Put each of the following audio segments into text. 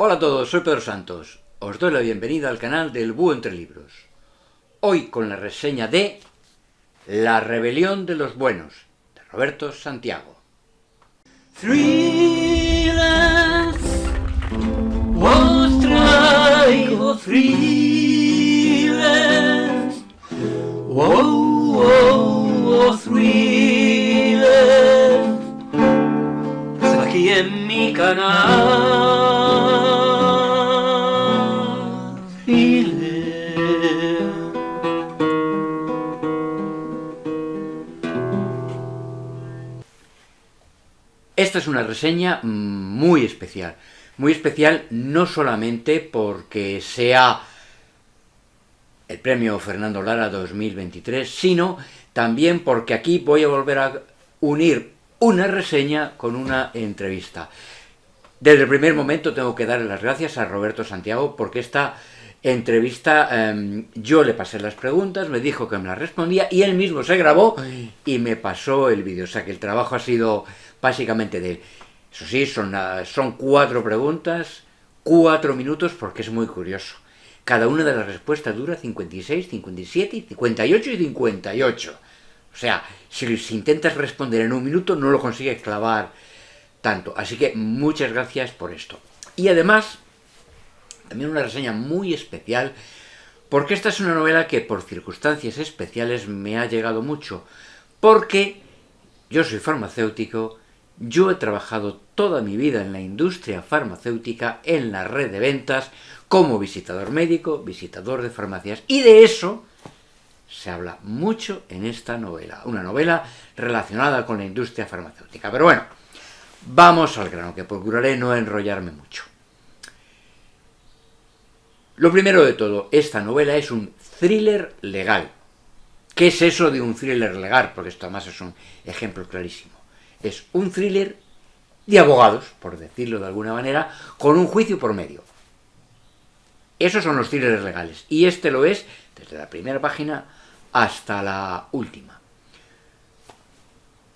Hola a todos, soy Pedro Santos. Os doy la bienvenida al canal del Búho entre Libros. Hoy con la reseña de La rebelión de los buenos, de Roberto Santiago. Thrillers, os traigo thrillers, thrillers, aquí en mi canal. Esta es una reseña muy especial no solamente porque sea el premio Fernando Lara 2023, sino también porque aquí voy a volver a unir una reseña con una entrevista. Desde el primer momento tengo que darle las gracias a Roberto Santiago porque esta entrevista yo le pasé las preguntas, me dijo que me las respondía y él mismo se grabó y me pasó el vídeo, o sea que el trabajo ha sido básicamente de él. Eso sí, son 4 preguntas, 4 minutos porque es muy curioso. Cada una de las respuestas dura 56, 57, 58 y 58. O sea, si intentas responder en un minuto no lo consigues clavar tanto. Así que muchas gracias por esto. Y además, también una reseña muy especial, porque esta es una novela que por circunstancias especiales me ha llegado mucho. Porque yo soy farmacéutico, yo he trabajado toda mi vida en la industria farmacéutica, en la red de ventas, como visitador médico, visitador de farmacias, y de eso se habla mucho en esta novela, una novela relacionada con la industria farmacéutica. Pero bueno, vamos al grano, que procuraré no enrollarme mucho. Lo primero de todo, esta novela es un thriller legal. ¿Qué es eso de un thriller legal? Porque esto además es un ejemplo clarísimo. Es un thriller de abogados, por decirlo de alguna manera, con un juicio por medio. Esos son los thrillers legales. Y este lo es desde la primera página hasta la última.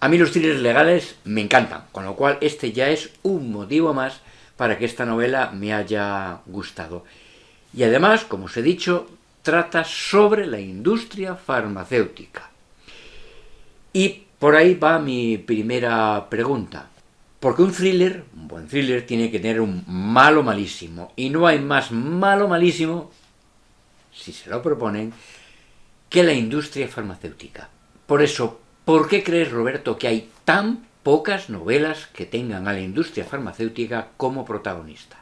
A mí los thrillers legales me encantan, con lo cual este ya es un motivo más para que esta novela me haya gustado. Y además, como os he dicho, trata sobre la industria farmacéutica. Y por ahí va mi primera pregunta. Porque un buen thriller, tiene que tener un malo malísimo. Y no hay más malo malísimo, si se lo proponen, que la industria farmacéutica. Por eso, ¿por qué crees, Roberto, que hay tan pocas novelas que tengan a la industria farmacéutica como protagonista?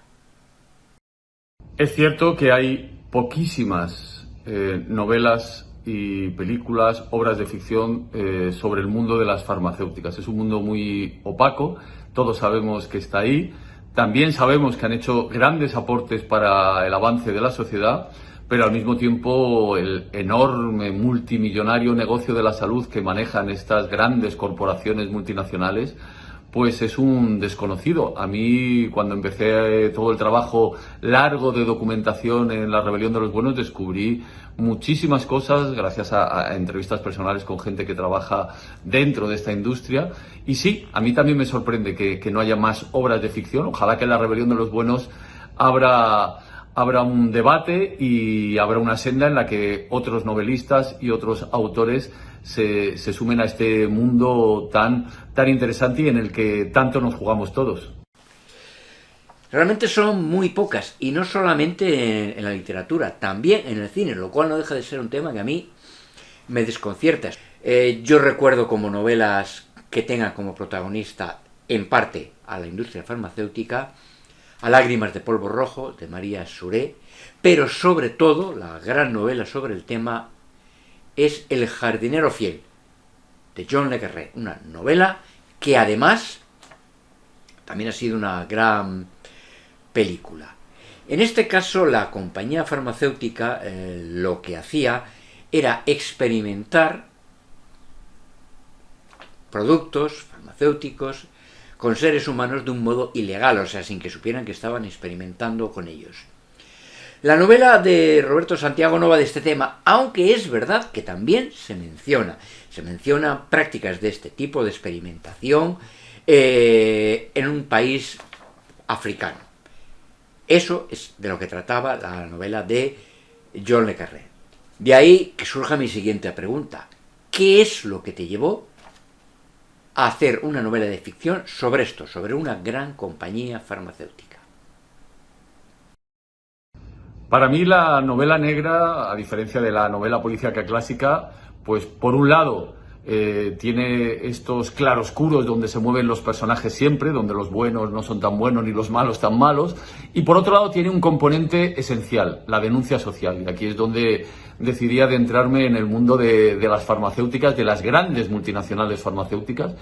Es cierto que hay poquísimas novelas y películas, obras de ficción sobre el mundo de las farmacéuticas. Es un mundo muy opaco, todos sabemos que está ahí, también sabemos que han hecho grandes aportes para el avance de la sociedad, pero al mismo tiempo el enorme multimillonario negocio de la salud que manejan estas grandes corporaciones multinacionales pues es un desconocido. A mí, cuando empecé todo el trabajo largo de documentación en La rebelión de los buenos, descubrí muchísimas cosas gracias a entrevistas personales con gente que trabaja dentro de esta industria. Y sí, a mí también me sorprende que no haya más obras de ficción. Ojalá que en La rebelión de los buenos habrá un debate y habrá una senda en la que otros novelistas y otros autores se sumen a este mundo tan interesante y en el que tanto nos jugamos todos. Realmente son muy pocas, y no solamente en la literatura, también en el cine, lo cual no deja de ser un tema que a mí me desconcierta. Yo recuerdo como novelas que tengan como protagonista, en parte, a la industria farmacéutica, a Lágrimas de polvo rojo, de María Suré, pero sobre todo, la gran novela sobre el tema es El jardinero fiel, de John le Carré, una novela que además también ha sido una gran película. En este caso, la compañía farmacéutica lo que hacía era experimentar productos farmacéuticos con seres humanos de un modo ilegal, o sea, sin que supieran que estaban experimentando con ellos. La novela de Roberto Santiago no va de este tema, aunque es verdad que también se menciona prácticas de este tipo de experimentación en un país africano. Eso es de lo que trataba la novela de John le Carré. De ahí que surja mi siguiente pregunta. ¿Qué es lo que te llevó a hacer una novela de ficción sobre esto, sobre una gran compañía farmacéutica? Para mí la novela negra, a diferencia de la novela policíaca clásica, pues por un lado tiene estos claroscuros donde se mueven los personajes siempre, donde los buenos no son tan buenos ni los malos tan malos, y por otro lado tiene un componente esencial, la denuncia social, y aquí es donde decidí adentrarme en el mundo de las farmacéuticas, de las grandes multinacionales farmacéuticas,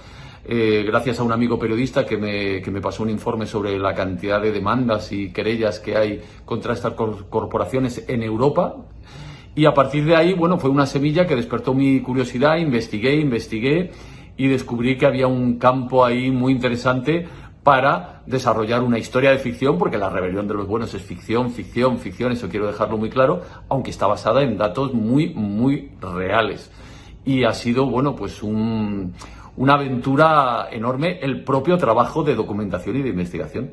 gracias a un amigo periodista que me pasó un informe sobre la cantidad de demandas y querellas que hay contra estas corporaciones en Europa. Y a partir de ahí, bueno, fue una semilla que despertó mi curiosidad, investigué y descubrí que había un campo ahí muy interesante para desarrollar una historia de ficción, porque La rebelión de los buenos es ficción, eso quiero dejarlo muy claro, aunque está basada en datos muy reales. Y ha sido, bueno, pues una aventura enorme el propio trabajo de documentación y de investigación.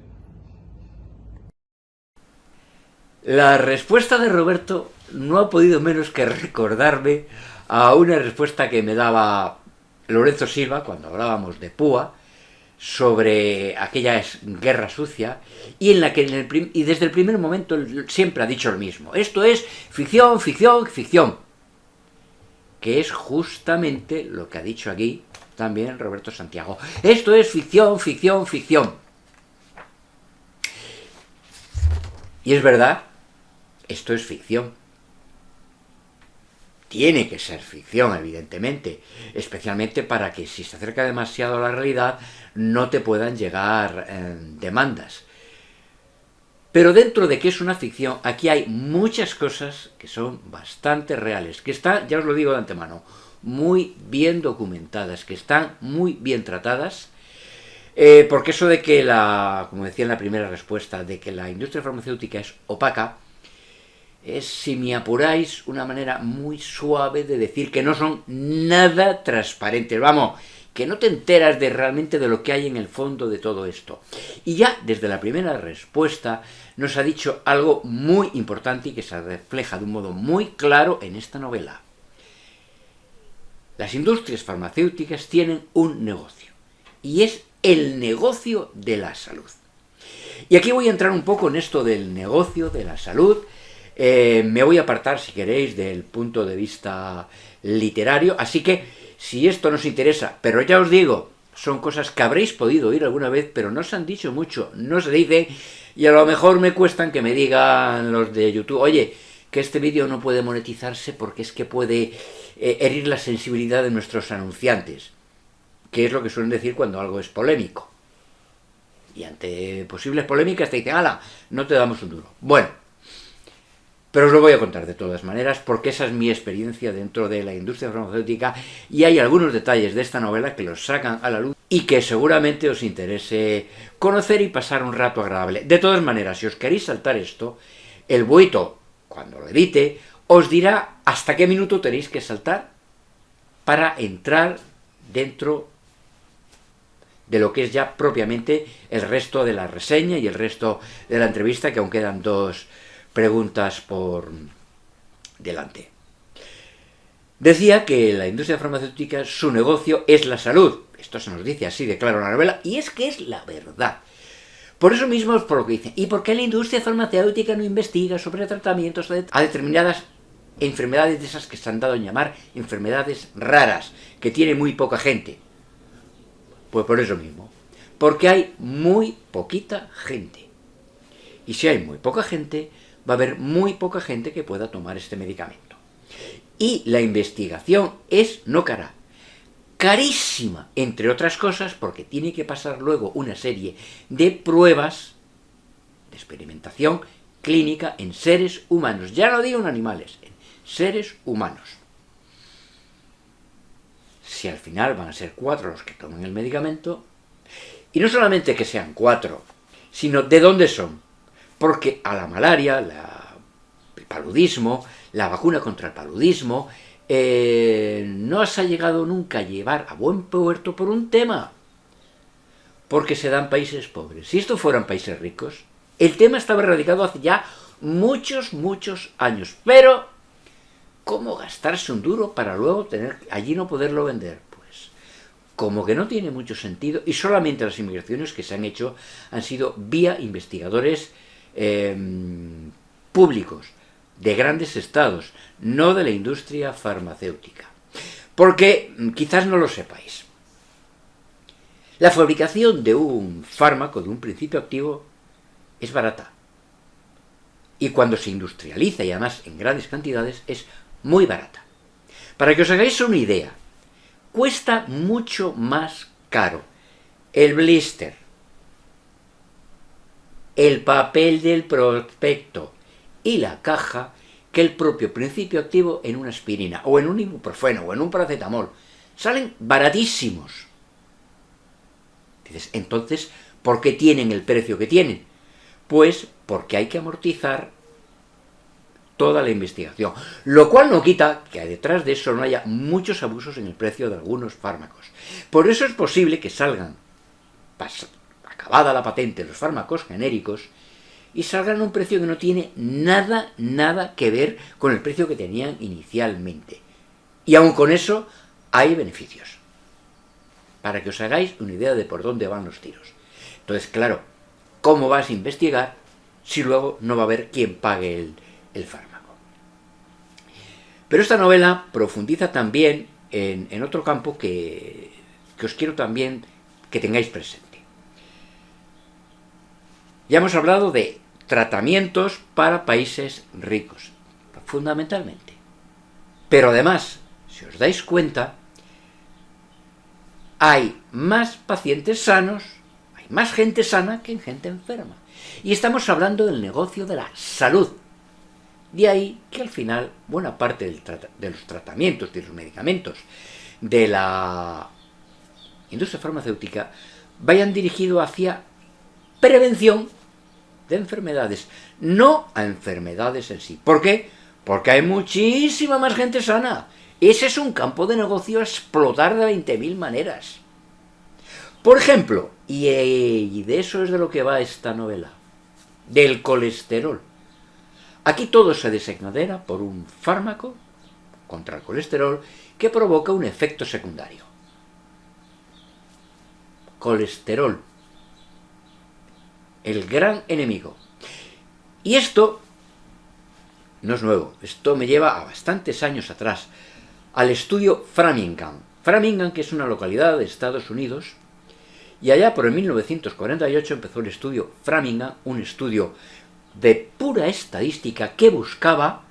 La respuesta de Roberto no ha podido menos que recordarme a una respuesta que me daba Lorenzo Silva cuando hablábamos de Púa, sobre aquella guerra sucia, y en la que y desde el primer momento siempre ha dicho lo mismo: esto es ficción, que es justamente lo que ha dicho aquí también Roberto Santiago. Esto es ficción. Y es verdad, esto es ficción. Tiene que ser ficción, evidentemente, especialmente para que si se acerca demasiado a la realidad no te puedan llegar demandas. Pero dentro de que es una ficción, aquí hay muchas cosas que son bastante reales, que están, ya os lo digo de antemano, muy bien documentadas, que están muy bien tratadas, porque eso de que como decía en la primera respuesta, de que la industria farmacéutica es opaca, es, si me apuráis, una manera muy suave de decir que no son nada transparentes. Vamos, que no te enteras realmente de lo que hay en el fondo de todo esto. Y ya desde la primera respuesta nos ha dicho algo muy importante y que se refleja de un modo muy claro en esta novela. Las industrias farmacéuticas tienen un negocio, y es el negocio de la salud. Y aquí voy a entrar un poco en esto del negocio de la salud. Me voy a apartar, si queréis, del punto de vista literario, así que si esto nos interesa, pero ya os digo, son cosas que habréis podido oír alguna vez, pero no se han dicho mucho, no se dice, y a lo mejor me cuestan que me digan los de YouTube: oye, que este vídeo no puede monetizarse porque es que puede herir la sensibilidad de nuestros anunciantes, que es lo que suelen decir cuando algo es polémico. Y ante posibles polémicas te dicen: ¡hala!, no te damos un duro. Bueno, pero os lo voy a contar de todas maneras, porque esa es mi experiencia dentro de la industria farmacéutica, y hay algunos detalles de esta novela que los sacan a la luz y que seguramente os interese conocer y pasar un rato agradable. De todas maneras, si os queréis saltar esto, el buito, cuando lo edite, os dirá hasta qué minuto tenéis que saltar para entrar dentro de lo que es ya propiamente el resto de la reseña y el resto de la entrevista, que aún quedan dos preguntas por delante. Decía que la industria farmacéutica, su negocio es la salud. Esto se nos dice así de claro en la novela, y es que es la verdad. Por eso mismo es por lo que dicen: ¿y por qué la industria farmacéutica no investiga sobre tratamientos a determinadas enfermedades de esas que se han dado en llamar enfermedades raras, que tiene muy poca gente? Pues por eso mismo, porque hay muy poquita gente. Y si hay muy poca gente, va a haber muy poca gente que pueda tomar este medicamento. Y la investigación es no cara, carísima, entre otras cosas, porque tiene que pasar luego una serie de pruebas de experimentación clínica en seres humanos. Ya no digo en animales, en seres humanos. Si al final van a ser 4 los que tomen el medicamento, y no solamente que sean 4, sino de dónde son. Porque a la malaria, el paludismo, la vacuna contra el paludismo, no se ha llegado nunca a llevar a buen puerto por un tema. Porque se dan países pobres. Si esto fueran países ricos, El tema estaba erradicado hace ya muchos, muchos años. Pero, ¿cómo gastarse un duro para luego tener allí no poderlo vender? Pues, como que no tiene mucho sentido, y solamente las investigaciones que se han hecho han sido vía investigadores públicos, de grandes estados, no de la industria farmacéutica. Porque, quizás no lo sepáis, la fabricación de un fármaco, de un principio activo, es barata. Y cuando se industrializa, y además en grandes cantidades, es muy barata. Para que os hagáis una idea, cuesta mucho más caro el blister, el papel del prospecto y la caja que el propio principio activo en una aspirina, o en un ibuprofeno, o en un paracetamol. Salen baratísimos. Dices, entonces, ¿por qué tienen el precio que tienen? Pues porque hay que amortizar toda la investigación, lo cual no quita que detrás de eso no haya muchos abusos en el precio de algunos fármacos. Por eso es posible que salgan, acabada la patente, los fármacos genéricos, y salgan a un precio que no tiene nada que ver con el precio que tenían inicialmente. Y aun con eso hay beneficios, para que os hagáis una idea de por dónde van los tiros. Entonces, claro, ¿cómo vas a investigar si luego no va a haber quien pague el fármaco? Pero esta novela profundiza también en otro campo que os quiero también que tengáis presente. Ya hemos hablado de tratamientos para países ricos, fundamentalmente. Pero además, si os dais cuenta, hay más pacientes sanos, hay más gente sana que gente enferma. Y estamos hablando del negocio de la salud. De ahí que al final buena parte de los tratamientos, de los medicamentos, de la industria farmacéutica vayan dirigidos hacia prevención de enfermedades, no a enfermedades en sí. ¿Por qué? Porque hay muchísima más gente sana. Ese es un campo de negocio a explotar de 20.000 maneras. Por ejemplo, y de eso es de lo que va esta novela, del colesterol. Aquí todo se desencadena por un fármaco contra el colesterol que provoca un efecto secundario. Colesterol, el gran enemigo. Y esto no es nuevo, esto me lleva a bastantes años atrás, al estudio Framingham. Framingham, que es una localidad de Estados Unidos, y allá por el 1948 empezó el estudio Framingham, un estudio de pura estadística que buscaba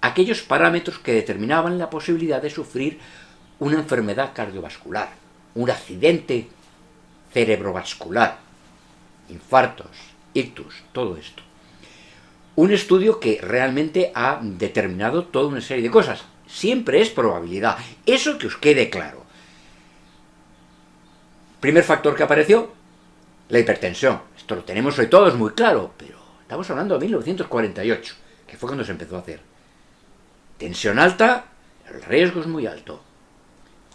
aquellos parámetros que determinaban la posibilidad de sufrir una enfermedad cardiovascular, un accidente cerebrovascular, infartos, ictus, todo esto. Un estudio que realmente ha determinado toda una serie de cosas. Siempre es probabilidad, eso que os quede claro. Primer factor que apareció, la hipertensión. Esto lo tenemos hoy todos muy claro, pero estamos hablando de 1948, que fue cuando se empezó a hacer. Tensión alta, el riesgo es muy alto.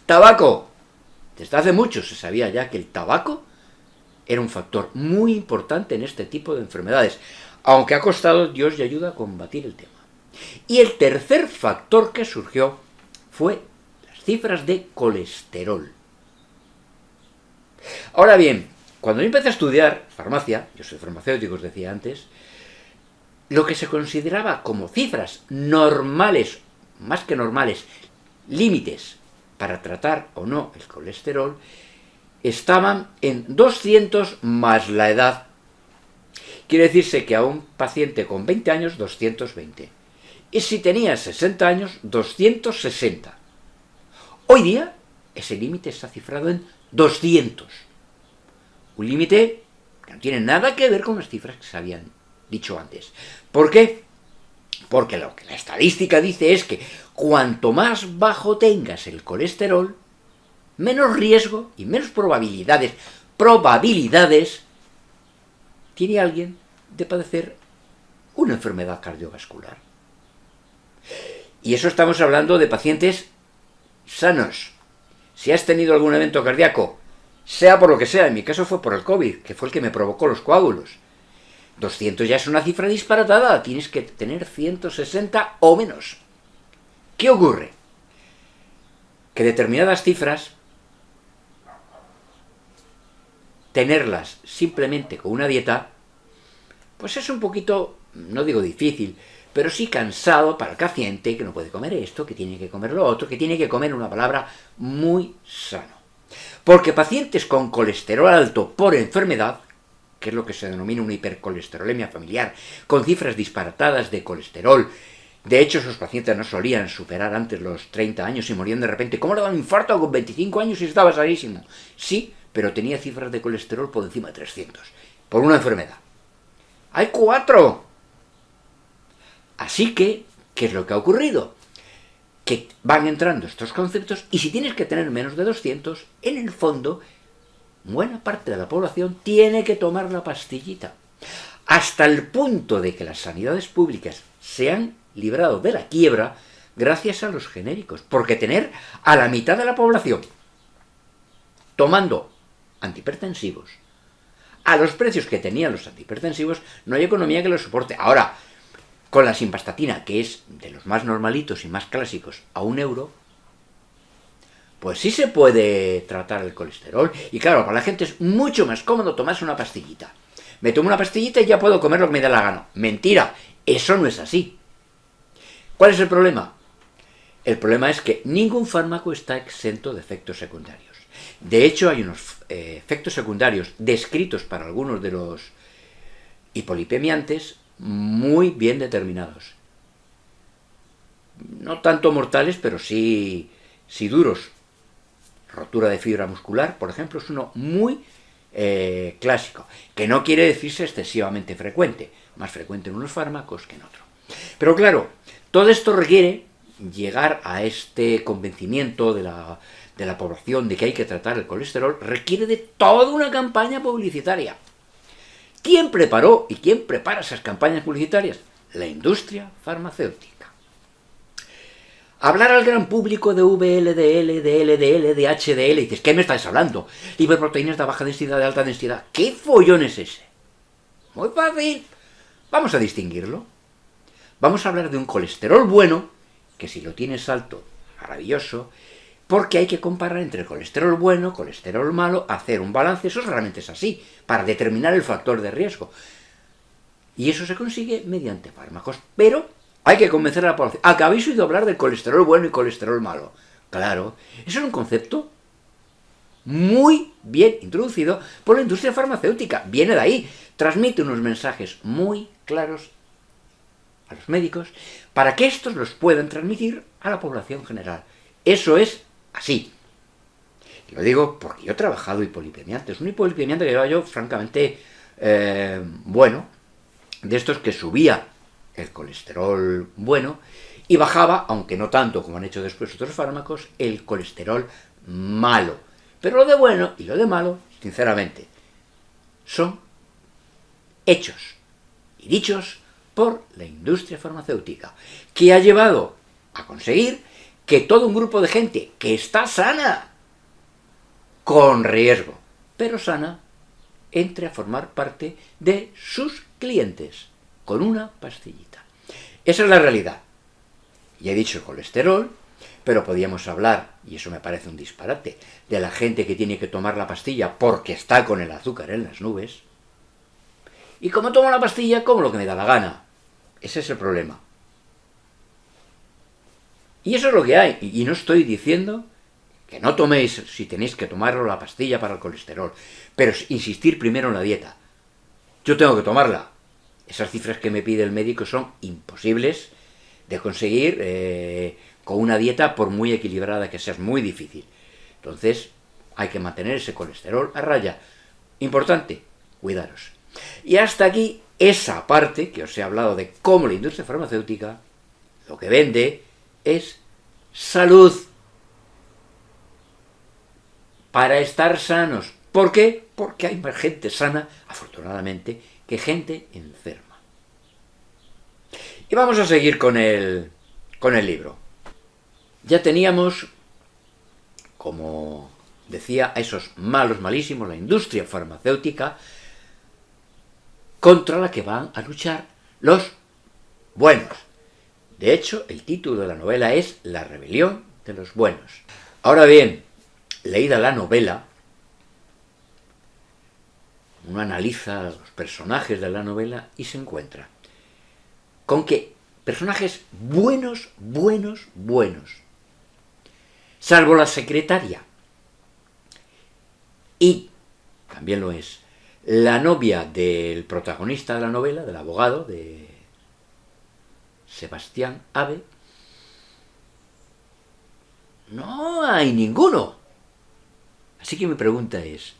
Tabaco. Desde hace mucho se sabía ya que el tabaco era un factor muy importante en este tipo de enfermedades, aunque ha costado Dios y ayuda a combatir el tema. Y el tercer factor que surgió fue las cifras de colesterol. Ahora bien, cuando yo empecé a estudiar farmacia, yo soy farmacéutico, os decía antes, lo que se consideraba como cifras normales, más que normales, límites para tratar o no el colesterol, estaban en 200 más la edad. Quiere decirse que a un paciente con 20 años, 220. Y si tenía 60 años, 260. Hoy día, ese límite está cifrado en 200. Un límite que no tiene nada que ver con las cifras que se habían dicho antes. ¿Por qué? Porque lo que la estadística dice es que cuanto más bajo tengas el colesterol, menos riesgo y menos probabilidades tiene alguien de padecer una enfermedad cardiovascular. Y eso estamos hablando de pacientes sanos. Si has tenido algún evento cardíaco, sea por lo que sea. En mi caso fue por el COVID, que fue el que me provocó los coágulos. 200 ya es una cifra disparatada, tienes que tener 160 o menos. ¿Qué ocurre? Que determinadas cifras, tenerlas simplemente con una dieta, pues es un poquito, no digo difícil, pero sí cansado para el paciente, que no puede comer esto, que tiene que comer lo otro, que tiene que comer, una palabra, muy sano. Porque pacientes con colesterol alto por enfermedad, que es lo que se denomina una hipercolesterolemia familiar, con cifras disparatadas de colesterol, de hecho esos pacientes no solían superar antes los 30 años y morían de repente. ¿Cómo le da un infarto con 25 años y estaba sanísimo? Sí, pero tenía cifras de colesterol por encima de 300, por una enfermedad. ¡Hay 4! Así que, ¿qué es lo que ha ocurrido? Que van entrando estos conceptos y si tienes que tener menos de 200, en el fondo, buena parte de la población tiene que tomar la pastillita. Hasta el punto de que las sanidades públicas se han librado de la quiebra gracias a los genéricos. Porque tener a la mitad de la población tomando antihipertensivos a los precios que tenían los antihipertensivos, no hay economía que lo soporte. Ahora, con la simvastatina, que es de los más normalitos y más clásicos, a €1, pues sí se puede tratar el colesterol. Y claro, para la gente es mucho más cómodo tomarse una pastillita. Me tomo una pastillita y ya puedo comer lo que me da la gana. Mentira, eso no es así. ¿Cuál es el problema? El problema es que ningún fármaco está exento de efectos secundarios. De hecho, hay unos efectos secundarios descritos para algunos de los hipolipemiantes muy bien determinados. No tanto mortales, pero sí duros. Rotura de fibra muscular, por ejemplo, es uno muy clásico, que no quiere decirse excesivamente frecuente, más frecuente en unos fármacos que en otros. Pero claro, todo esto requiere llegar a este convencimiento de la población de que hay que tratar el colesterol, requiere de toda una campaña publicitaria. ¿Quién preparó y quién prepara esas campañas publicitarias? La industria farmacéutica. Hablar al gran público de VLDL, de LDL, de HDL, y dices, ¿qué me estáis hablando? Lipoproteínas de baja densidad, de alta densidad. ¿Qué follón es ese? Muy fácil. Vamos a distinguirlo. Vamos a hablar de un colesterol bueno, que si lo tienes alto, maravilloso, porque hay que comparar entre el colesterol bueno, colesterol malo, hacer un balance, eso realmente es así, para determinar el factor de riesgo. Y eso se consigue mediante fármacos, pero hay que convencer a la población. ¿A que habéis oído hablar de colesterol bueno y colesterol malo? Claro, eso es un concepto muy bien introducido por la industria farmacéutica, viene de ahí, transmite unos mensajes muy claros a los médicos para que estos los puedan transmitir a la población general. Eso es así. Lo digo porque yo he trabajado hipolipemiantes. Un hipolipemiante que llevaba yo, francamente, bueno, de estos que subía el colesterol bueno y bajaba, aunque no tanto como han hecho después otros fármacos, el colesterol malo. Pero lo de bueno y lo de malo, sinceramente, son hechos y dichos por la industria farmacéutica, que ha llevado a conseguir que todo un grupo de gente que está sana, con riesgo, pero sana, entre a formar parte de sus clientes, con una pastillita. Esa es la realidad. Ya he dicho el colesterol, pero podríamos hablar, y eso me parece un disparate, de la gente que tiene que tomar la pastilla porque está con el azúcar en las nubes. Y como tomo la pastilla, como lo que me da la gana. Ese es el problema. Y eso es lo que hay. Y no estoy diciendo que no toméis, si tenéis que tomarlo, la pastilla para el colesterol, pero insistir primero en la dieta. Yo tengo que tomarla. Esas cifras que me pide el médico son imposibles de conseguir con una dieta, por muy equilibrada que sea, es muy difícil. Entonces, hay que mantener ese colesterol a raya. Importante, cuidaros. Y hasta aquí esa parte que os he hablado de cómo la industria farmacéutica lo que vende es salud para estar sanos. ¿Por qué? Porque hay más gente sana, afortunadamente, que gente enferma. Y vamos a seguir con el libro. Ya teníamos como decía, a esos malos malísimos, la industria farmacéutica, contra la que van a luchar los buenos. De hecho, el título de la novela es La rebelión de los buenos. Ahora bien, leída la novela, uno analiza los personajes de la novela y se encuentra con que personajes buenos, salvo la secretaria, y también lo es la novia del protagonista de la novela, del abogado, de Sebastián Abe, no hay ninguno. Así que mi pregunta es,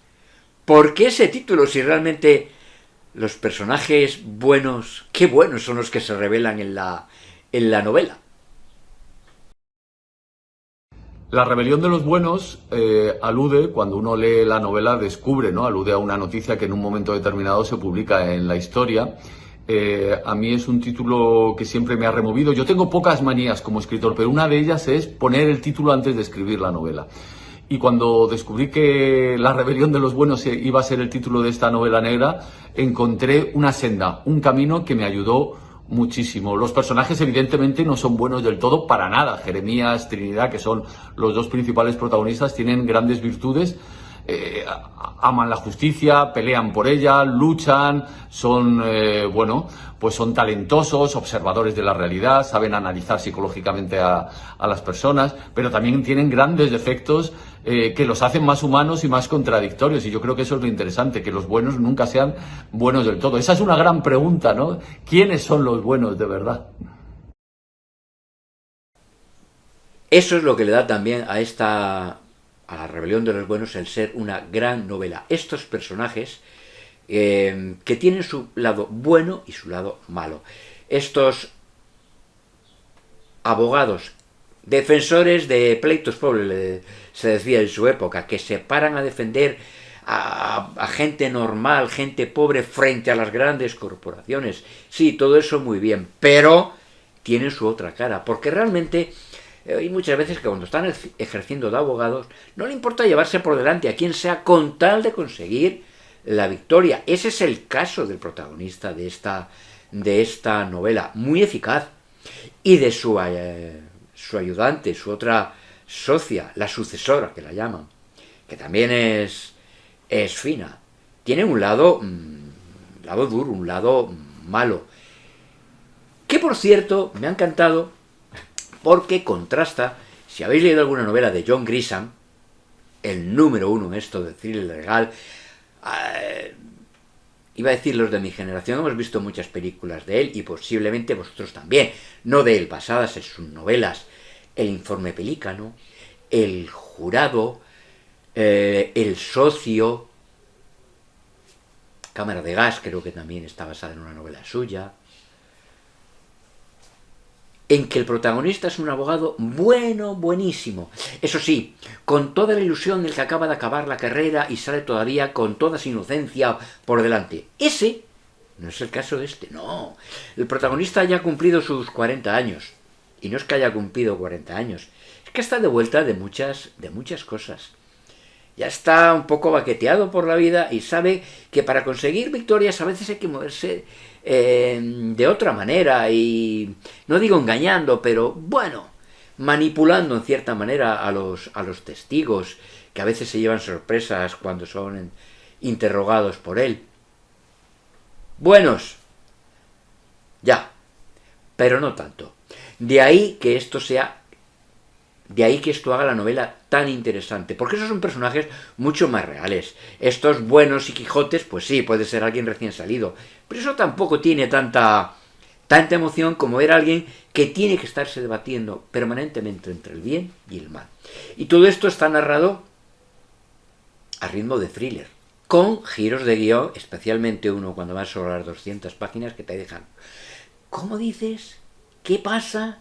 ¿por qué ese título si realmente los personajes buenos, qué buenos son los que se revelan en la novela? La rebelión de los buenos alude, cuando uno lee la novela, descubre, ¿no? Alude a una noticia que en un momento determinado se publica en la historia. A mí es un título que siempre me ha removido. Yo tengo pocas manías como escritor, pero una de ellas es poner el título antes de escribir la novela. Y cuando descubrí que La rebelión de los buenos iba a ser el título de esta novela negra, encontré una senda, un camino que me ayudó muchísimo. Los personajes evidentemente no son buenos del todo para nada. Jeremías, Trinidad, que son los dos principales protagonistas, tienen grandes virtudes. Aman la justicia, pelean por ella, luchan, son, pues son talentosos, observadores de la realidad, saben analizar psicológicamente a las personas, pero también tienen grandes defectos que los hacen más humanos y más contradictorios, y yo creo que eso es lo interesante, que los buenos nunca sean buenos del todo. Esa es una gran pregunta, ¿no? ¿Quiénes son los buenos de verdad? Eso es lo que le da también a La rebelión de los buenos, el ser una gran novela. Estos personajes que tienen su lado bueno y su lado malo. Estos abogados, defensores de pleitos pobres, se decía en su época, que se paran a defender a gente normal, gente pobre, frente a las grandes corporaciones. Sí, todo eso muy bien, pero tienen su otra cara, porque realmente hay muchas veces que cuando están ejerciendo de abogados no le importa llevarse por delante a quien sea con tal de conseguir la victoria. Ese es el caso del protagonista de esta novela, muy eficaz, y de su ayudante, su otra socia, la sucesora que la llaman, que también es fina. Tiene un lado duro, un lado malo, que por cierto me ha encantado, porque contrasta, si habéis leído alguna novela de John Grisham, el número uno en esto de thriller legal, iba a decir los de mi generación, hemos visto muchas películas de él, y posiblemente vosotros también, no de él, basadas en sus novelas, El informe Pelícano, El jurado, El socio, Cámara de gas, creo que también está basada en una novela suya, en que el protagonista es un abogado bueno, buenísimo. Eso sí, con toda la ilusión del que acaba de acabar la carrera y sale todavía con toda su inocencia por delante. Ese no es el caso de este, no. El protagonista ya ha cumplido sus 40 años. Y no es que haya cumplido 40 años, es que está de vuelta de muchas cosas. Ya está un poco baqueteado por la vida y sabe que para conseguir victorias a veces hay que moverse de otra manera, y no digo engañando, pero bueno, manipulando en cierta manera a los testigos, que a veces se llevan sorpresas cuando son interrogados por él. Buenos, ya, pero no tanto. De ahí que esto haga la novela tan interesante, porque esos son personajes mucho más reales. Estos buenos y Quijotes, pues sí, puede ser alguien recién salido, pero eso tampoco tiene tanta emoción como ver a alguien que tiene que estarse debatiendo permanentemente entre el bien y el mal. Y todo esto está narrado a ritmo de thriller, con giros de guión, especialmente uno cuando va sobre las 200 páginas, que te dejan, ¿cómo dices? ¿Qué pasa?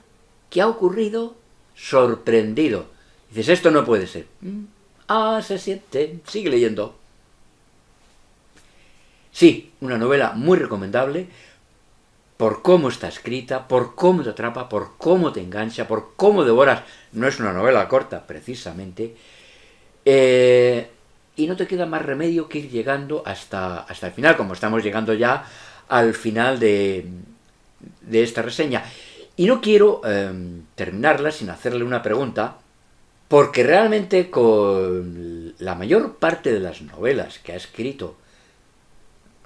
¿Qué ha ocurrido? Sorprendido. Dices, esto no puede ser. Se siente. Sigue leyendo. Sí, una novela muy recomendable por cómo está escrita, por cómo te atrapa, por cómo te engancha, por cómo devoras. No es una novela corta, precisamente. Y no te queda más remedio que ir llegando hasta el final, como estamos llegando ya al final de esta reseña. Y no quiero terminarla sin hacerle una pregunta, porque realmente con la mayor parte de las novelas que ha escrito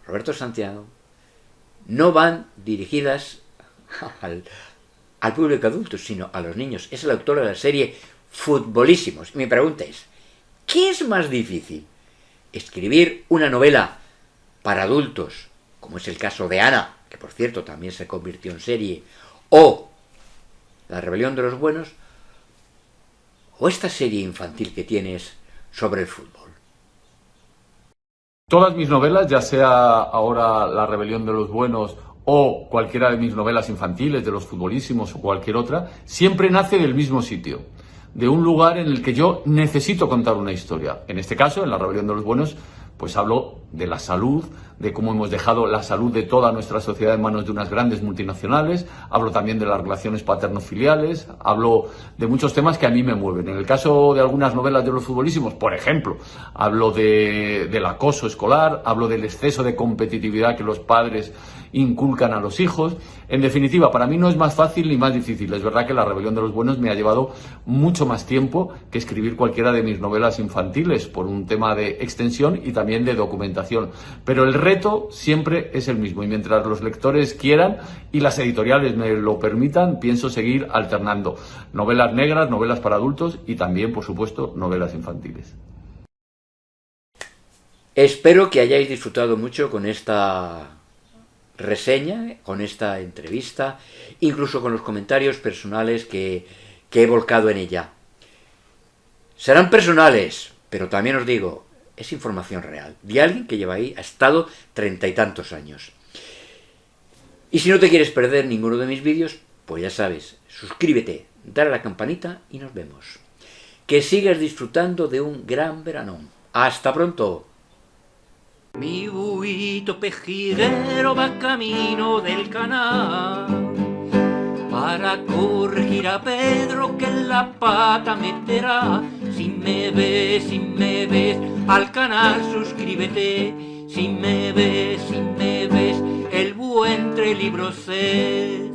Roberto Santiago no van dirigidas al público adulto, sino a los niños. Es el autor de la serie Futbolísimos. Y mi pregunta es, ¿qué es más difícil? ¿Escribir una novela para adultos, como es el caso de Ana, que por cierto también se convirtió en serie, o La rebelión de los buenos, o esta serie infantil que tienes sobre el fútbol? Todas mis novelas, ya sea ahora La rebelión de los buenos o cualquiera de mis novelas infantiles, de Los futbolísimos o cualquier otra, siempre nace del mismo sitio, de un lugar en el que yo necesito contar una historia. En este caso, en La rebelión de los buenos, pues hablo de la salud, de cómo hemos dejado la salud de toda nuestra sociedad en manos de unas grandes multinacionales, hablo también de las relaciones paterno-filiales, hablo de muchos temas que a mí me mueven. En el caso de algunas novelas de Los futbolísimos, por ejemplo, hablo del acoso escolar, hablo del exceso de competitividad que los padres inculcan a los hijos. En definitiva, para mí no es más fácil ni más difícil. Es verdad que La rebelión de los buenos me ha llevado mucho más tiempo que escribir cualquiera de mis novelas infantiles, por un tema de extensión y también de documentación. Pero el reto siempre es el mismo, y mientras los lectores quieran y las editoriales me lo permitan, pienso seguir alternando novelas negras, novelas para adultos y también, por supuesto, novelas infantiles. Espero que hayáis disfrutado mucho con esta reseña, con esta entrevista, incluso con los comentarios personales que he volcado en ella. Serán personales, pero también os digo, es información real, de alguien que lleva ahí, ha estado 30 y tantos años. Y si no te quieres perder ninguno de mis vídeos, pues ya sabes, suscríbete, dale a la campanita y nos vemos. Que sigas disfrutando de un gran verano. ¡Hasta pronto! Mi buito pejiguero va camino del canal para corregir a Pedro que en la pata meterá. Si me ves, al canal suscríbete. Si me ves, el buen libros sé.